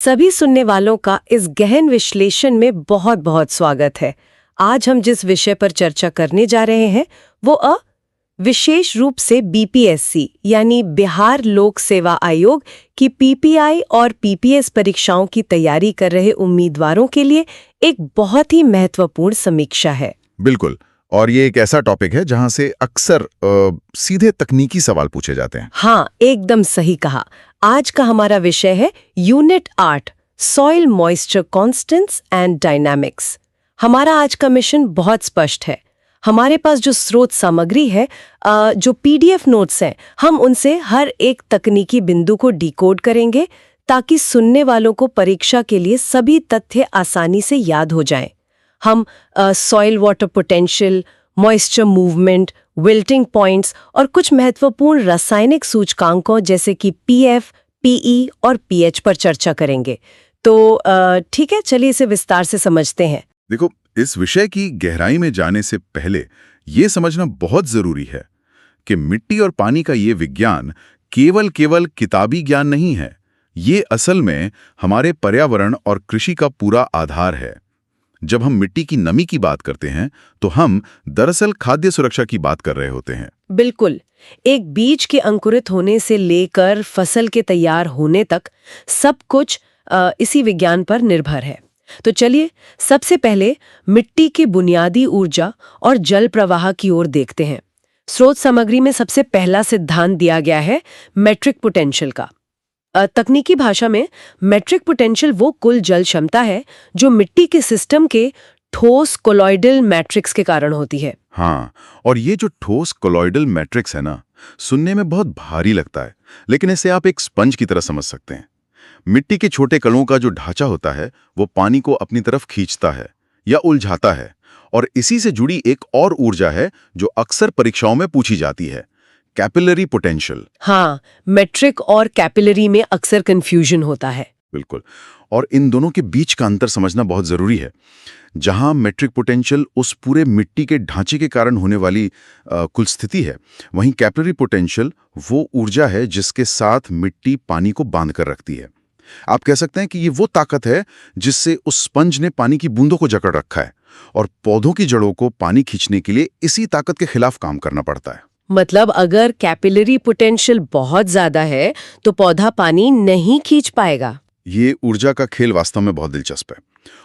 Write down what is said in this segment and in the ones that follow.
सभी सुनने वालों का इस गहन विश्लेषण में बहुत बहुत स्वागत है। आज हम जिस विषय पर चर्चा करने जा रहे हैं वो विशेष रूप से बीपीएससी यानी बिहार लोक सेवा आयोग की पीपीआई और पीपीएस परीक्षाओं की तैयारी कर रहे उम्मीदवारों के लिए एक बहुत ही महत्वपूर्ण समीक्षा है। बिल्कुल, और ये एक ऐसा टॉपिक है जहां से अक्सर सीधे तकनीकी सवाल पूछे जाते हैं। हाँ, एकदम सही कहा। आज का हमारा विषय है unit 8 soil moisture constants and dynamics. हमारा आज का मिशन बहुत स्पष्ट है। हमारे पास जो स्रोत सामग्री है, जो पीडीएफ नोट्स हैं, हम उनसे हर एक तकनीकी बिंदु को डिकोड करेंगे ताकि सुनने वालों को परीक्षा के लिए सभी तथ्य आसानी से याद हो जाएं। हम soil water potential, moisture movement, wilting points और कुछ महत्वपूर्ण रासायनिक सूचकांकों जैसे कि पीएफ, पीई और पीएच पर चर्चा करेंगे। तो ठीक है, चलिए इसे विस्तार से समझते हैं। देखो, इस विषय की गहराई में जाने से पहले ये समझना बहुत जरूरी है कि मिट्टी और पानी का ये विज्ञान केवल किताबी ज्ञान नहीं है। ये असल में हमारे पर्यावरण और कृषि का पूरा आधार है। जब हम मिट्टी की नमी की बात करते हैं तो हम दरअसल खाद्य सुरक्षा की बात कर रहे होते हैं। बिल्कुल, एक बीज के अंकुरित होने से लेकर फसल के तैयार होने तक सब कुछ इसी विज्ञान पर निर्भर है। तो चलिए सबसे पहले मिट्टी की बुनियादी ऊर्जा और जल प्रवाह की ओर देखते हैं। स्रोत सामग्री में सबसे पहला सिद्धांत दिया गया है मेट्रिक पोटेंशियल का। तकनीकी भाषा में मेट्रिक पोटेंशियल वो कुल जल क्षमता है जो मिट्टी के सिस्टम के ठोस कोलॉइडल मैट्रिक्स के कारण होती है। हाँ, और ये जो ठोस कोलॉइडल मैट्रिक्स है ना, सुनने में बहुत भारी लगता है, लेकिन इसे आप एक स्पंज की तरह समझ सकते हैं। मिट्टी के छोटे कणों का जो ढांचा होता है वो पानी को अपनी तरफ खींचता है या उलझाता है, और इसी से जुड़ी एक और ऊर्जा है जो अक्सर परीक्षाओं में पूछी जाती है, कैपिलरी पोटेंशियल। हाँ, मेट्रिक और कैपिलरी में अक्सर कंफ्यूजन होता है। बिल्कुल, और इन दोनों के बीच का अंतर समझना बहुत जरूरी है। जहां मेट्रिक पोटेंशियल उस पूरे मिट्टी के ढांचे के कारण होने वाली कुल स्थिति है, वहीं कैपिलरी पोटेंशियल वो ऊर्जा है जिसके साथ मिट्टी पानी को बांध कर रखती है। आप कह सकते हैं कि ये वो ताकत है जिससे उस स्पंज ने पानी की बूंदों को जकड़ रखा है, और पौधों की जड़ों को पानी खींचने के लिए इसी ताकत के खिलाफ काम करना पड़ता है। मतलब अगर कैपिलरी पोटेंशियल बहुत ज्यादा है तो पौधा पानी नहीं खींच पाएगा। ये ऊर्जा का खेल वास्तव में बहुत दिलचस्प है,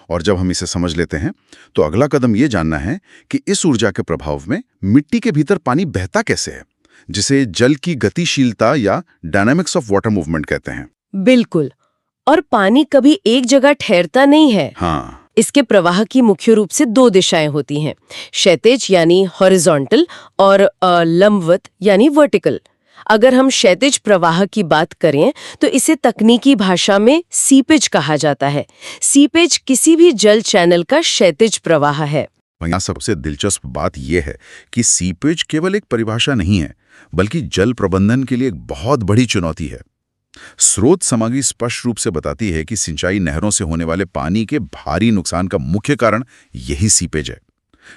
और जब हम इसे समझ लेते हैं तो अगला कदम ये जानना है कि इस ऊर्जा के प्रभाव में मिट्टी के भीतर पानी बहता कैसे है, जिसे जल की गतिशीलता या डायनामिक्स ऑफ वाटर मूवमेंट कहते हैं। बिल्कुल, और पानी कभी एक जगह ठहरता नहीं है। हाँ, इसके प्रवाह की मुख्य रूप से दो दिशाएं होती हैं, क्षैतिज यानी हॉरिजॉन्टल और लंबवत यानी वर्टिकल। अगर हम क्षैतिज प्रवाह की बात करें तो इसे तकनीकी भाषा में सीपेज कहा जाता है। सीपेज किसी भी जल चैनल का क्षैतिज प्रवाह है। यहाँ सबसे दिलचस्प बात यह है कि सीपेज केवल एक परिभाषा नहीं है, बल्कि जल प्रबंधन के लिए एक बहुत बड़ी चुनौती है। स्रोत सामग्री स्पष्ट रूप से बताती है कि सिंचाई नहरों से होने वाले पानी के भारी नुकसान का मुख्य कारण यही सीपेज है।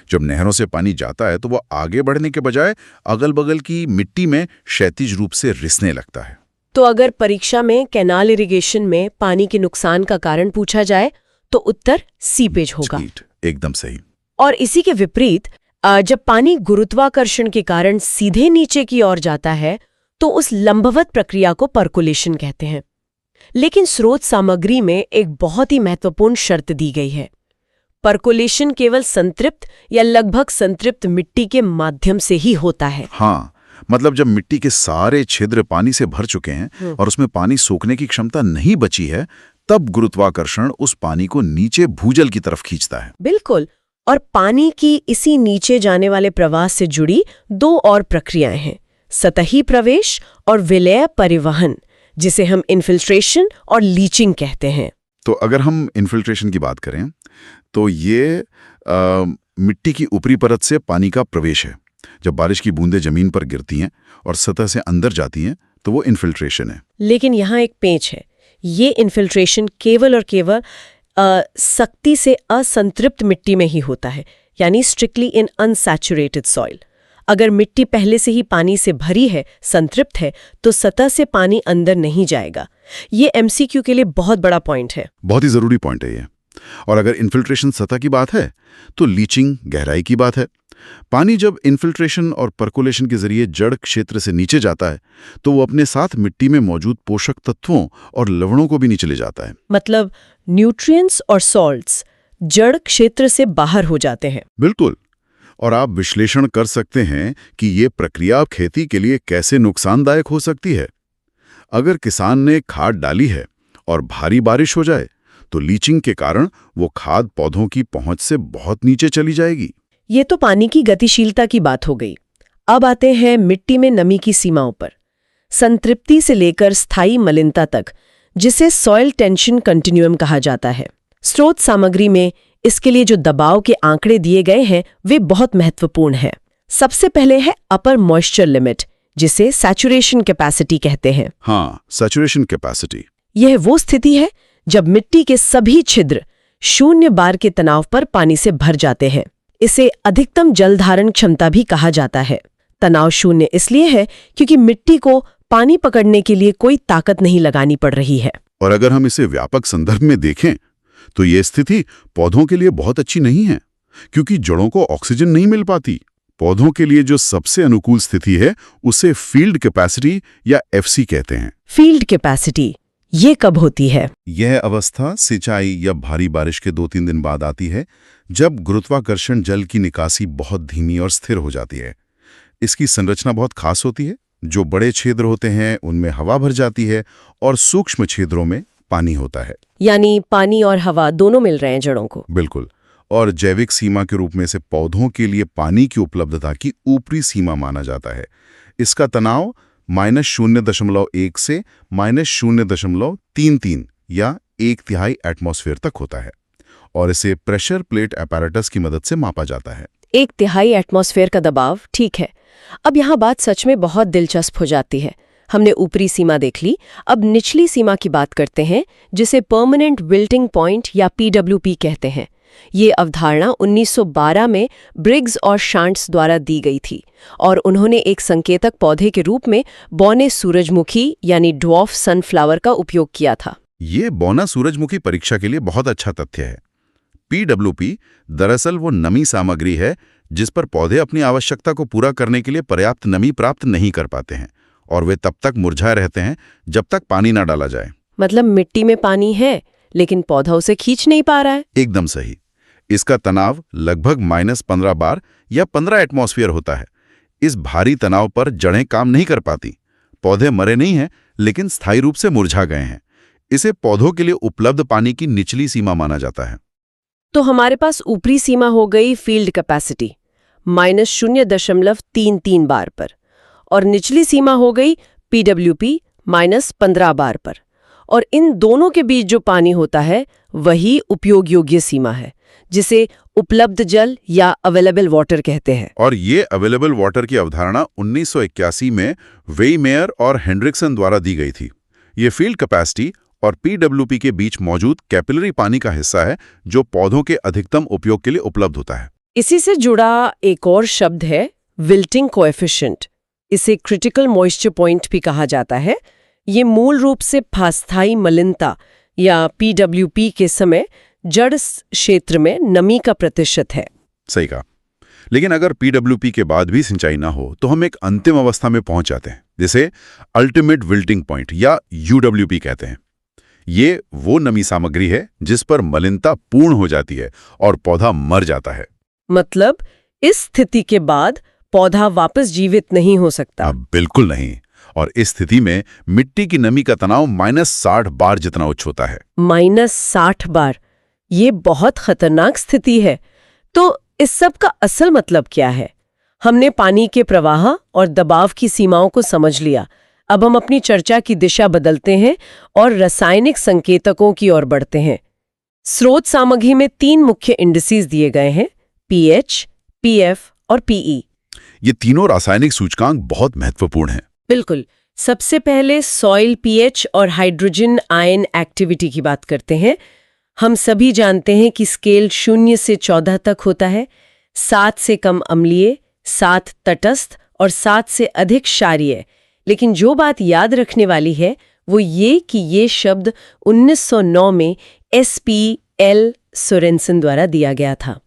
जब नहरों से पानी जाता है तो वो आगे बढ़ने के बजाय अगल बगल की मिट्टी में क्षैतिज रूप से रिसने लगता है। तो अगर परीक्षा में कैनाल इरिगेशन में पानी के नुकसान का कारण पूछा जाए तो उत्तर सीपेज होगा। एकदम सही। और इसी के विपरीत जब पानी गुरुत्वाकर्षण के कारण सीधे नीचे की ओर जाता है तो उस लंबवत प्रक्रिया को पर्कुलेशन कहते हैं। लेकिन स्रोत सामग्री में एक बहुत ही महत्वपूर्ण शर्त दी गई है। पर्कुलेशन केवल संतृप्त या लगभग संतृप्त मिट्टी के माध्यम से ही होता है। हाँ, मतलब जब मिट्टी के सारे छिद्र पानी से भर चुके हैं और उसमें पानी सोखने की क्षमता नहीं बची है, तब गुरुत्वाकर्षण उस पानी को नीचे भूजल की तरफ खींचता है। बिल्कुल, और पानी की इसी नीचे जाने वाले प्रवाह से जुड़ी दो और प्रक्रियाएं हैं, सतही प्रवेश और विलय परिवहन, जिसे हम इन्फिल्ट्रेशन और लीचिंग कहते हैं। तो अगर हम इन्फिल्ट्रेशन की बात करें तो ये मिट्टी की ऊपरी परत से पानी का प्रवेश है। जब बारिश की बूंदें जमीन पर गिरती हैं और सतह से अंदर जाती हैं तो वो इन्फिल्ट्रेशन है। लेकिन यहाँ एक पेंच है, ये इन्फिल्ट्रेशन केवल और केवल सख्ती से असंतृप्त मिट्टी में ही होता है, यानी स्ट्रिक्टली इन अनसैचुरेटेड सॉइल। अगर मिट्टी पहले से ही पानी से भरी है, संतृप्त है, तो सतह से पानी अंदर नहीं जाएगा। ये एमसीक्यू के लिए बहुत बड़ा पॉइंट है। बहुत ही जरूरी पॉइंट है ये। और अगर इन्फिल्ट्रेशन सतह की बात है तो लीचिंग गहराई की बात है। पानी जब इन्फिल्ट्रेशन और पर्कोलेशन के जरिए जड़ क्षेत्र से नीचे जाता है तो वो अपने साथ मिट्टी में मौजूद पोषक तत्वों और लवणों को भी नीचे ले जाता है। मतलब न्यूट्रिएंट्स और सॉल्ट्स जड़ क्षेत्र से बाहर हो जाते हैं। बिल्कुल। और आप विश्लेषण कर सकते हैं कि ये प्रक्रिया खेती के लिए कैसे नुकसानदायक हो सकती है। अगर किसान ने खाद डाली है और भारी बारिश हो जाए तो लीचिंग के कारण वो खाद पौधों की पहुंच से बहुत नीचे चली जाएगी। ये तो पानी की गतिशीलता की बात हो गई। अब आते हैं मिट्टी में नमी की सीमाओं पर, संतृप्ति से लेकर स्थायी मलिनता तक, जिसे सॉइल टेंशन कंटिन्यूम कहा जाता है। स्रोत सामग्री में इसके लिए जो दबाव के आंकड़े दिए गए हैं वे बहुत महत्वपूर्ण हैं। सबसे पहले है अपर मॉइस्चर लिमिट, जिसे सैचुरेशन कैपेसिटी कहते हैं। हाँ, सैचुरेशन कैपेसिटी। यह वो स्थिति है जब मिट्टी के सभी छिद्र 0 बार के तनाव पर पानी से भर जाते हैं। इसे अधिकतम जल धारण क्षमता भी कहा जाता है। तनाव 0 इसलिए है क्योंकि मिट्टी को पानी पकड़ने के लिए कोई ताकत नहीं लगानी पड़ रही है। और अगर हम इसे व्यापक संदर्भ में देखें तो ये स्थिति पौधों के लिए बहुत अच्छी नहीं है, क्योंकि जड़ों को ऑक्सीजन नहीं मिल पाती। पौधों के लिए जो सबसे अनुकूल स्थिति है उसे फील्ड कैपेसिटी या एफसी कहते हैं। फील्ड कैपेसिटी ये कब होती है? यह अवस्था सिंचाई या भारी बारिश के 2-3 दिन बाद आती है, जब गुरुत्वाकर्षण जल की निकासी बहुत धीमी और स्थिर हो जाती है। इसकी संरचना बहुत खास होती है। जो बड़े छिद्र होते हैं उनमें हवा भर जाती है और सूक्ष्म छिद्रों में पानी होता है। यानी पानी और हवा दोनों मिल रहे हैं जड़ों को। बिल्कुल। और जैविक सीमा के रूप में से पौधों के लिए पानी की उपलब्धता की ऊपरी सीमा माना जाता है। इसका तनाव -0.1 से -0.33 या 1/3 एटमॉस्फेयर तक होता है और इसे प्रेशर प्लेट apparatus की मदद से मापा जाता है। 1/3 एटमॉस्फेयर का दबाव, ठीक है। अब यहाँ बात सच में बहुत दिलचस्प हो जाती है। हमने ऊपरी सीमा देख ली, अब निचली सीमा की बात करते हैं, जिसे परमानेंट विल्टिंग पॉइंट या PWP कहते हैं। ये अवधारणा 1912 में ब्रिग्स और शांट्स द्वारा दी गई थी और उन्होंने एक संकेतक पौधे के रूप में बौने सूरजमुखी यानी ड्वार्फ सनफ्लावर का उपयोग किया था। ये बौना सूरजमुखी परीक्षा के लिए बहुत अच्छा तथ्य है। PWP दरअसल वो नमी सामग्री है जिस पर पौधे अपनी आवश्यकता को पूरा करने के लिए पर्याप्त नमी प्राप्त नहीं कर पाते हैं और वे तब तक मुरझाए रहते हैं जब तक पानी ना डाला जाए। मतलब मिट्टी में पानी है लेकिन पौधा उसे खींच नहीं पा रहा है। एकदम सही। इसका तनाव लगभग -15 बार या 15 एटमॉस्फेयर होता है। इस भारी तनाव पर जड़ें काम नहीं कर पाती। पौधे मरे नहीं हैं लेकिन स्थायी रूप से मुरझा गए हैं। इसे पौधों के लिए उपलब्ध पानी की निचली सीमा माना जाता है। तो हमारे पास ऊपरी सीमा हो गई फील्ड कैपेसिटी -0.33 बार पर, और निचली सीमा हो गई PWP -15 बार पर। और इन दोनों के बीच जो पानी होता है वही उपयोग योग्य सीमा है, जिसे उपलब्ध जल या अवेलेबल वाटर कहते हैं। और ये अवेलेबल वाटर की अवधारणा 1981 में वेईमेयर और हेंड्रिक्सन द्वारा दी गई थी। ये फील्ड कैपेसिटी और PWP के बीच मौजूद कैपिलरी पानी का हिस्सा है जो पौधों के अधिकतम उपयोग के लिए उपलब्ध होता है। इसी से जुड़ा एक और शब्द है विल्टिंग कोएफिशिएंट। इसे क्रिटिकल मॉइस्चर पॉइंट भी कहा जाता है। ये मूल रूप से अस्थायी मलिनता या PWP के समय जड़ क्षेत्र में नमी का प्रतिशत है। सही कहा। लेकिन अगर PWP के बाद भी सिंचाई ना हो तो हम एक अंतिम अवस्था में पहुंच जाते हैं, जिसे अल्टीमेट विल्टिंग पॉइंट या UWP कहते हैं। ये वो नमी सामग्री है जिस पर मलिनता पूर्ण हो जाती है और पौधा मर जाता है। मतलब इस स्थिति के बाद पौधा वापस जीवित नहीं हो सकता। बिल्कुल नहीं। और इस स्थिति में मिट्टी की नमी का तनाव -60 बार जितना उच्च होता है। -60 बार, ये बहुत खतरनाक स्थिति है। तो इस सब का असल मतलब क्या है? हमने पानी के प्रवाह और दबाव की सीमाओं को समझ लिया। अब हम अपनी चर्चा की दिशा बदलते हैं और रासायनिक संकेतकों की ओर बढ़ते हैं। स्रोत सामग्री में 3 मुख्य इंडिसेस दिए गए हैं, pH, pF और PE। ये तीनों रासायनिक सूचकांक बहुत महत्वपूर्ण हैं। बिल्कुल। सबसे पहले सॉइल pH और हाइड्रोजन आयन एक्टिविटी की बात करते हैं। हम सभी जानते हैं कि स्केल 0 से 14 तक होता है। 7 से कम अम्लीय, 7 तटस्थ और 7 से अधिक क्षारीय। लेकिन जो बात याद रखने वाली है वो ये कि ये शब्द 1909 में SPL सोरेनसन द्वारा दिया गया था।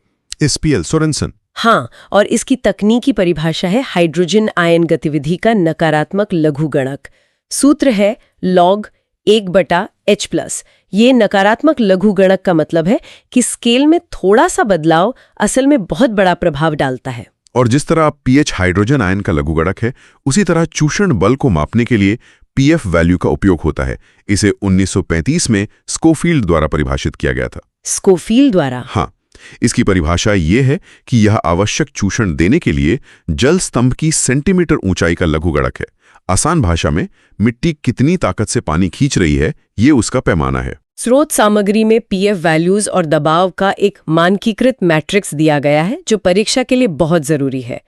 SPL Sorensen. हाँ, और इसकी तकनीकी परिभाषा है हाइड्रोजन आयन गतिविधि का नकारात्मक लघुगणक। सूत्र है log 1/H+। ये नकारात्मक लघुगणक का मतलब है कि स्केल में थोड़ा सा बदलाव असल में बहुत बड़ा प्रभाव डालता है। और जिस तरह pH हाइड्रोजन आयन का लघुगणक है, उसी तरह चूषण बल को मापने के लिए PF वैल्यू का उपयोग होता है। इसे 1935 में स्कोफील्ड द्वारा परिभाषित किया गया था। स्कोफील्ड द्वारा? हाँ, इसकी परिभाषा ये है कि यह आवश्यक चूषण देने के लिए जल स्तंभ की सेंटीमीटर ऊंचाई का लघुगणक है। आसान भाषा में मिट्टी कितनी ताकत से पानी खींच रही है, ये उसका पैमाना है। स्रोत सामग्री में PF वैल्यूज और दबाव का एक मानकीकृत मैट्रिक्स दिया गया है जो परीक्षा के लिए बहुत जरूरी है।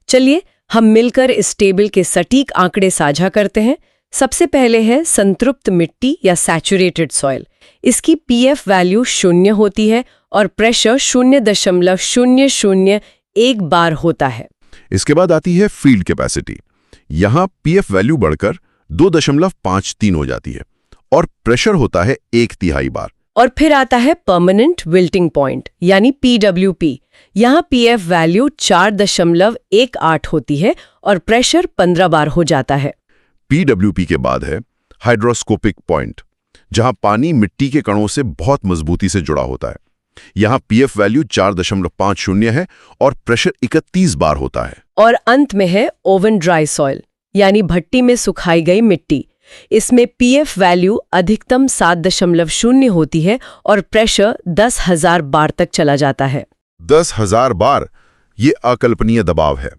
चलिए हम मिलकर इस टेबल के सटीक आंकड़े साझा करते हैं। सबसे पहले है संतृप्त मिट्टी या सैचुरेटेड सॉइल। इसकी PF वैल्यू 0 होती है और प्रेशर 0.001 बार होता है। इसके बाद आती है फील्ड कैपेसिटी। यहाँ PF वैल्यू बढ़कर 2.53 हो जाती है और प्रेशर होता है 1/3 बार। और फिर आता है परमानेंट विल्टिंग पॉइंट यानी PWP। यहाँ PF वैल्यू 4.18 होती है और प्रेशर 15 बार हो जाता है। PWP के बाद है हाइड्रोस्कोपिक पॉइंट, जहां पानी मिट्टी के कणों से बहुत मजबूती से जुड़ा होता है। यहां PF वैल्यू 4.50 है और प्रेशर 31 बार होता है। और अंत में है ओवन ड्राई सॉइल यानी भट्टी में सुखाई गई मिट्टी। इसमें PF वैल्यू अधिकतम 7.0 होती है और प्रेशर 10,000 बार तक चला जाता है। 10,000 बार, ये अकल्पनीय दबाव है।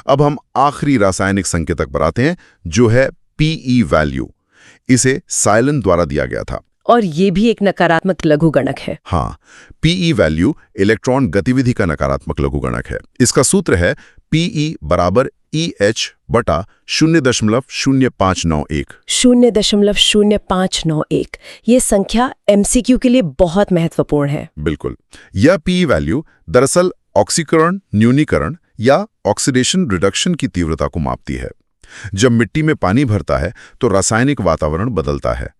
अब हम आखिरी रासायनिक संकेतक पर आते हैं, जो है PE वैल्यू। इसे साइलन द्वारा दिया गया था और ये भी एक नकारात्मक लघुगणक है। हाँ, PE वैल्यू इलेक्ट्रॉन गतिविधि का नकारात्मक लघुगणक है। इसका सूत्र है PE = EH/0.0591। 0.0591। ये संख्या MCQ के लिए बहुत महत्वपूर्ण है। बिल्कुल। यह PE वैल्यू दरअसल ऑक्सीकरण न्यूनीकरण या ऑक्सीडेशन रिडक्शन की तीव्रता को मापती है। जब मिट्टी में पानी भरता है तो रासायनिक वातावरण बदलता है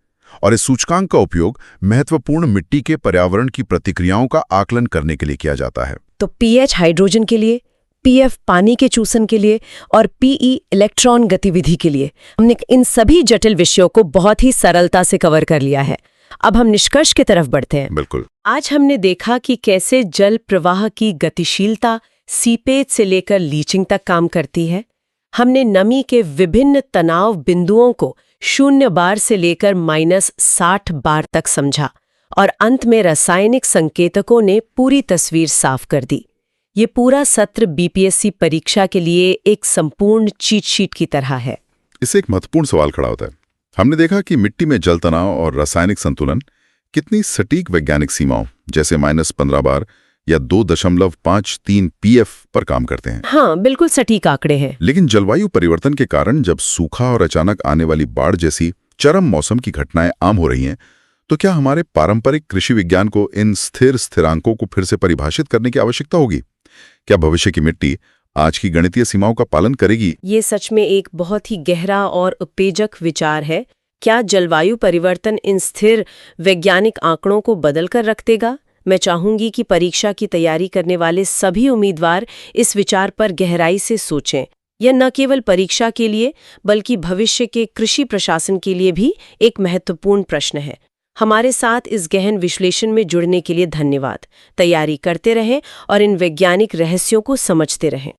और इस सूचकांक का उपयोग महत्वपूर्ण मिट्टी के पर्यावरण की प्रतिक्रियाओं का आकलन करने के लिए किया जाता है। तो pH हाइड्रोजन के लिए, PF पानी के चूसन के लिए और PE इलेक्ट्रॉन गतिविधि के लिए हमने इन सभी जटिल विषयों को बहुत ही सरलता से कवर कर लिया है। अब हम निष्कर्ष की तरफ बढ़ते हैं। बिल्कुल। आज हमने देखा कि कैसे जल प्रवाह की गतिशीलता सीपेज से लेकर लीचिंग तक काम करती है। हमने नमी के विभिन्न तनाव बिंदुओं को 0 बार से लेकर -60 बार तक समझा और अंत में रासायनिक संकेतकों ने पूरी तस्वीर साफ कर दी। ये पूरा सत्र BPSC परीक्षा के लिए एक संपूर्ण चीट शीट की तरह है। इससे एक महत्वपूर्ण सवाल खड़ा होता है। हमने देखा कि मिट्टी में जल तनाव और रासायनिक संतुलन कितनी सटीक वैज्ञानिक सीमाओं जैसे -15 बार या 2.53 PF पर काम करते हैं। हाँ, बिल्कुल सटीक आंकड़े हैं। लेकिन जलवायु परिवर्तन के कारण जब सूखा और अचानक आने वाली बाढ़ जैसी चरम मौसम की घटनाएं आम हो रही हैं, तो क्या हमारे पारंपरिक कृषि विज्ञान को इन स्थिर स्थिरांकों को फिर से परिभाषित करने की आवश्यकता होगी? क्या भविष्य की मिट्टी आज की गणितीय सीमाओं का पालन करेगी? ये सच में एक बहुत ही गहरा और उत्तेजक विचार है। क्या जलवायु परिवर्तन इन स्थिर वैज्ञानिक आंकड़ों को बदल कर रख देगा? मैं चाहूंगी कि परीक्षा की तैयारी करने वाले सभी उम्मीदवार इस विचार पर गहराई से सोचें। यह न केवल परीक्षा के लिए बल्कि भविष्य के कृषि प्रशासन के लिए भी एक महत्वपूर्ण प्रश्न है। हमारे साथ इस गहन विश्लेषण में जुड़ने के लिए धन्यवाद। तैयारी करते रहें और इन वैज्ञानिक रहस्यों को समझते रहें।